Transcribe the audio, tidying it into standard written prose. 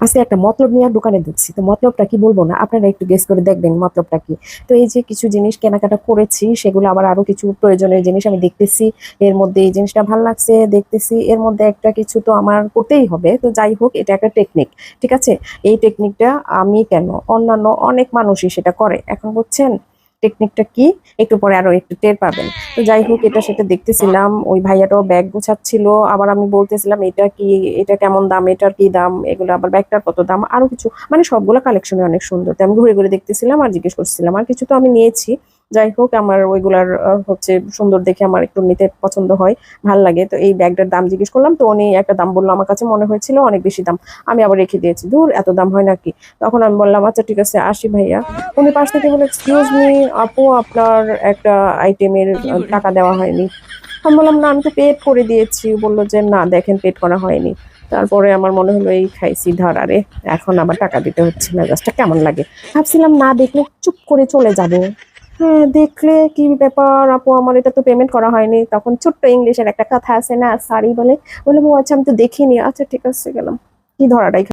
আজকে একটা মতলব নিয়ে দোকানে ঢুকছি, তো মতলবটা কি বলবো না, আপনারা একটু গেস করে দেখবেন মতলবটা কি। তো এই যে কিছু জিনিস কেনাকাটা করেছি, সেগুলো আবার আরো কিছু প্রয়োজনীয় জিনিস আমি দেখতেছি, এর মধ্যে এই জিনিসটা ভালো লাগছে দেখতেছি, এর মধ্যে একটা কিছু তো আমার করতেই হবে। তো যাই হোক, এটা একটা টেকনিক, ঠিক আছে। এই টেকনিকটা আমি কেন, অন্যান্য অনেক মানুষই সেটা করে, এখন বুঝছেন টেকনিকটা কি, একটু পরে আরো একটু টের পাবেন। তো যাই হোক, এটা সেটা দেখতেছিলাম, ওই ভাইয়াটাও ব্যাগ গোছাচ্ছিল, আবার আমি বলতেছিলাম এটা কি, এটা কেমন দাম, এটার কি দাম, এগুলো আবার ব্যাগটার কত দাম, আরো কিছু, মানে সবগুলো কালেকশনে অনেক সুন্দর। তো আমি ঘুরে ঘুরে দেখতেছিলাম আর জিজ্ঞেস করছিলাম, আর কিছু তো আমি নিয়েছি। যাই হোক, আমার ওইগুলার হচ্ছে সুন্দর দেখে আমার একটু নিতে পছন্দ হয়, ভাল লাগে। তো এই ব্যাগটার দাম জিজ্ঞেস করলাম, তো উনি একটা দাম বললো, আমার কাছে মনে হয়েছিল অনেক বেশি দাম, আমি আবার রেখে দিয়েছি, দূর এত দাম হয় নাকি। তখন আমি বললাম আচ্ছা ঠিক আছে, আসি ভাইয়া। উনি পাশ থেকে বলে, এক্সকিউজ মি আপু, আপনার একটা আইটেমের টাকা দেওয়া হয়নি। আমি বললাম না, আমি তো পেড করে দিয়েছি। বললো যে না দেখেন, পেড করা হয়নি। তারপরে আমার মনে হলো এই খাইছি ধরারে, এখন আবার টাকা দিতে হচ্ছে, মেজাজটা কেমন লাগে। ভাবছিলাম না দেখলে চুপ করে চলে যাব, হ্যাঁ দেখলে কি ব্যাপার আপু, আমার এটা তো পেমেন্ট করা হয়নি। তখন ছোট্ট ইংলিশের একটা কথা আছে না, সরি বলে, বলে ও আচ্ছা আমি তো দেখিনি, আচ্ছা ঠিক আছে গেলাম, কি ধরাটাই